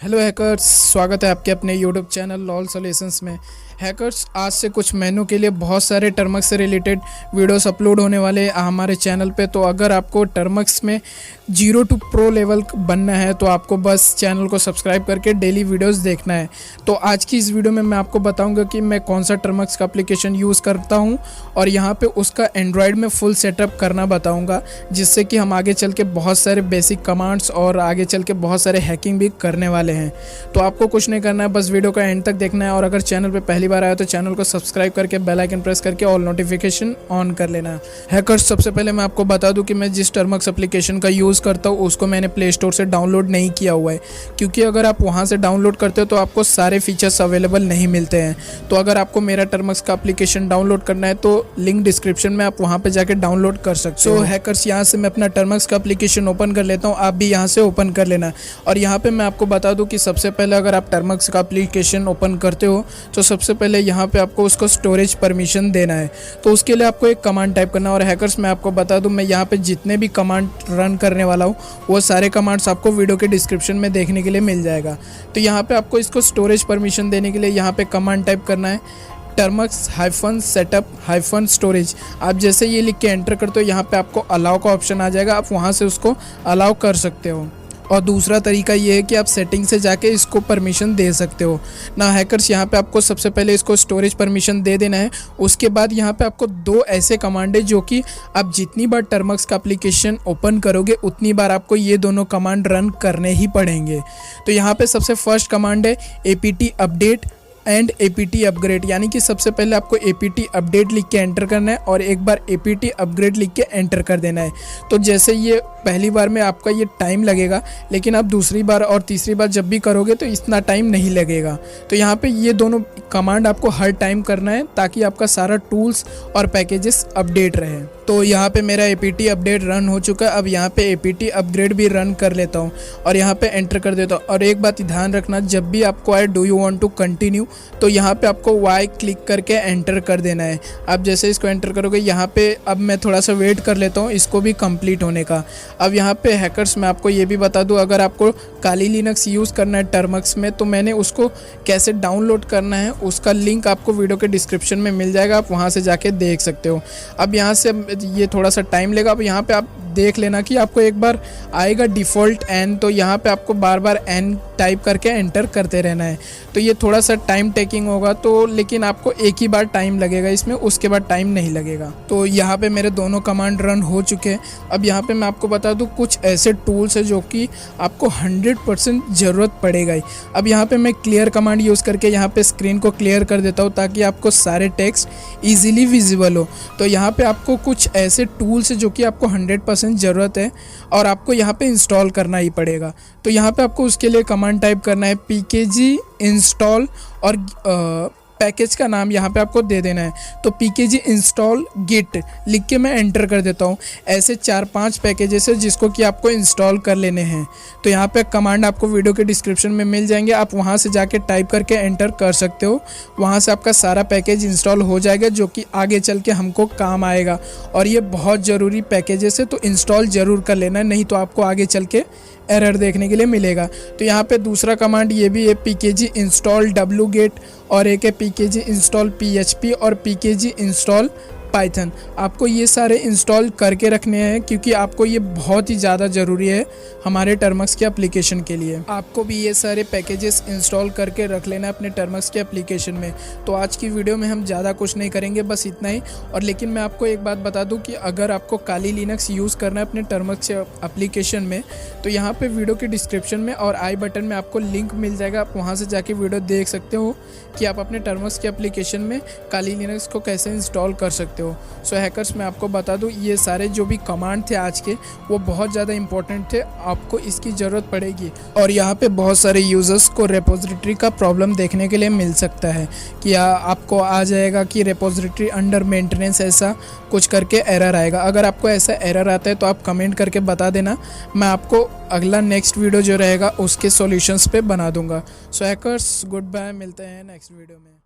Hello hackers, स्वागत है आपके अपने यूट्यूब चैनल लॉल सॉल्यूशंस में। हैकर्स, आज से कुछ महीनों के लिए बहुत सारे टर्मक्स से रिलेटेड वीडियोस अपलोड होने वाले हैं हमारे चैनल पे। तो अगर आपको टर्मक्स में 0 to प्रो लेवल बनना है तो आपको बस चैनल को सब्सक्राइब करके डेली वीडियोस देखना है। तो आज की इस वीडियो में मैं आपको बताऊंगा कि मैं कौन सा टर्मक्स का एप्लीकेशन यूज़ करता हूँ और यहाँ पे उसका एंड्रॉयड में फुल सेटअप करना बताऊँगा, जिससे कि हम आगे चल के बहुत सारे बेसिक कमांड्स और आगे चल के बहुत सारे हैकिंग भी करने वाले हैं। तो आपको कुछ नहीं करना है, बस वीडियो का एंड तक देखना है। और अगर चैनल पे पहली बार आया तो चैनल को सब्सक्राइब करके बेल आइकन प्रेस करके ऑल नोटिफिकेशन ऑन कर लेना है। हैकर्स, सबसे पहले मैं आपको बता दूं कि मैं जिस टर्मक्स एप्लीकेशन का यूज़ करता हूं उसको मैंने प्ले स्टोर से डाउनलोड नहीं किया हुआ है, क्योंकि अगर आप वहां से डाउनलोड करते हो तो आपको सारे फीचर्स अवेलेबल नहीं मिलते हैं। तो अगर आपको मेरा टर्मक्स का एप्लीकेशन डाउनलोड करना है तो लिंक डिस्क्रिप्शन में, आप वहाँ पर जाकर डाउनलोड कर सकते हो। हैकर्स, यहाँ से मैं अपना टर्मक्स का एप्लीकेशन ओपन कर लेता हूँ, आप भी यहाँ से ओपन कर लेना। और यहाँ पर मैं आपको बता दूँ कि सबसे पहले अगर आप टर्मक्स का एप्लीकेशन ओपन करते हो तो सबसे पहले यहाँ पे आपको उसको स्टोरेज परमिशन देना है। तो उसके लिए आपको एक कमांड टाइप करना है। और हैकर्स, मैं आपको बता दूं, मैं यहाँ पे जितने भी कमांड रन करने वाला हूँ वो सारे कमांड्स आपको वीडियो के डिस्क्रिप्शन में देखने के लिए मिल जाएगा। तो यहाँ पे आपको इसको स्टोरेज परमिशन देने के लिए यहाँ पे कमांड टाइप करना है termux-setup-storage। आप जैसे ये लिख के एंटर करते हो यहाँ पे आपको अलाउ का ऑप्शन आ जाएगा, आप वहाँ से उसको अलाउ कर सकते हो। और दूसरा तरीका ये है कि आप सेटिंग से जाके इसको परमिशन दे सकते हो ना। हैकर्स, यहाँ पे आपको सबसे पहले इसको स्टोरेज परमिशन दे देना है। उसके बाद यहाँ पे आपको 2 ऐसे कमांड है जो कि आप जितनी बार टर्मक्स का एप्लीकेशन ओपन करोगे उतनी बार आपको ये दोनों कमांड रन करने ही पड़ेंगे। तो यहाँ पे सबसे फर्स्ट कमांड है apt update and apt upgrade, यानी कि सबसे पहले आपको apt अपडेट लिख के एंटर करना है और एक बार apt अपग्रेड लिख के एंटर कर देना है। तो जैसे ये पहली बार में आपका ये टाइम लगेगा, लेकिन आप दूसरी बार और तीसरी बार जब भी करोगे तो इतना टाइम नहीं लगेगा। तो यहाँ पे ये दोनों कमांड आपको हर टाइम करना है ताकि आपका सारा टूल्स और पैकेजेस अपडेट रहे। तो यहाँ पे मेरा apt अपडेट रन हो चुका है। अब यहाँ पे apt अपग्रेड भी रन कर लेता हूँ और यहाँ पे एंटर कर देता हूँ। और एक बात ध्यान रखना, जब भी आपको आए do you want to continue, तो यहाँ पे आपको y क्लिक करके एंटर कर देना है। आप जैसे इसको एंटर करोगे यहाँ पे, अब मैं थोड़ा सा वेट कर लेता हूँ इसको भी कंप्लीट होने का। अब यहाँ पे हैकर्स, मैं आपको ये भी बता दूँ, अगर आपको काली लिनक्स यूज़ करना है टर्मक्स में तो मैंने उसको कैसे डाउनलोड करना है उसका लिंक आपको वीडियो के डिस्क्रिप्शन में मिल जाएगा, आप वहाँ से जाके देख सकते हो। अब यहाँ से ये थोड़ा सा टाइम लेगा। अब यहाँ पे आप देख लेना कि आपको एक बार आएगा डिफ़ॉल्ट n, तो यहाँ पे आपको बार बार n टाइप करके एंटर करते रहना है। तो ये थोड़ा सा टाइम टेकिंग होगा, तो लेकिन आपको एक ही बार टाइम लगेगा इसमें, उसके बाद टाइम नहीं लगेगा। तो यहाँ पे मेरे दोनों कमांड रन हो चुके हैं। अब यहाँ पे मैं आपको बता दूँ कुछ ऐसे टूल्स है जो कि आपको 100% ज़रूरत पड़ेगा ही। अब यहाँ पे मैं क्लियर कमांड यूज़ करके यहाँ पे स्क्रीन को क्लियर कर देता हूँ ताकि आपको सारे टेक्स्ट ईजिली विजिबल हो। तो यहाँ पे आपको कुछ ऐसे टूल्स है जो कि आपको 100% ज़रूरत है और आपको यहाँ पे इंस्टॉल करना ही पड़ेगा। तो यहाँ पे आपको उसके लिए कमांड टाइप करना है pkg इंस्टॉल और पैकेज का नाम यहाँ पे आपको दे देना है। तो pkg इंस्टॉल गिट लिख के मैं एंटर कर देता हूँ। ऐसे 4-5 पैकेजेस है जिसको कि आपको इंस्टॉल कर लेने हैं। तो यहाँ पे कमांड आपको वीडियो के डिस्क्रिप्शन में मिल जाएंगे, आप वहाँ से जाके टाइप करके एंटर कर सकते हो। वहाँ से आपका सारा पैकेज इंस्टॉल हो जाएगा जो कि आगे चल के हमको काम आएगा। और ये बहुत ज़रूरी पैकेजेस है, तो इंस्टॉल ज़रूर कर लेना, नहीं तो आपको आगे चल के एरर देखने के लिए मिलेगा। तो यहाँ पे दूसरा कमांड ये भी है pkg इंस्टॉल wget और एक है pkg इंस्टॉल php और pkg इंस्टॉल पाइथन। आपको ये सारे इंस्टॉल करके रखने हैं क्योंकि आपको ये बहुत ही ज़्यादा ज़रूरी है हमारे टर्मक्स के एप्लीकेशन के लिए। आपको भी ये सारे पैकेजेस इंस्टॉल करके रख लेना अपने टर्मक्स के एप्लीकेशन में। तो आज की वीडियो में हम ज़्यादा कुछ नहीं करेंगे, बस इतना ही। और लेकिन मैं आपको एक बात बता दूं कि अगर आपको काली लिनक्स यूज़ करना है अपने टर्मक्स एप्लीकेशन में तो यहाँ पर वीडियो के डिस्क्रिप्शन में और आई बटन में आपको लिंक मिल जाएगा, आप वहाँ से जाके वीडियो देख सकते हो कि आप अपने टर्मक्स के एप्लीकेशन में काली लिनक्स को कैसे इंस्टॉल कर सकते हो। सो हैकर्स, मैं आपको बता दूं ये सारे जो भी कमांड थे आज के वो बहुत ज़्यादा इंपॉर्टेंट थे, आपको इसकी ज़रूरत पड़ेगी। और यहाँ पे बहुत सारे यूज़र्स को रेपोजिटरी का प्रॉब्लम देखने के लिए मिल सकता है कि आपको आ जाएगा कि रेपोजिटरी अंडर मेंटेनेंस, ऐसा कुछ करके एरर आएगा। अगर आपको ऐसा एरर आता है तो आप कमेंट करके बता देना, मैं आपको अगला नेक्स्ट वीडियो जो रहेगा उसके सॉल्यूशंस पे बना दूंगा। सो हैकर्स, गुड बाय, मिलते हैं नेक्स्ट वीडियो में।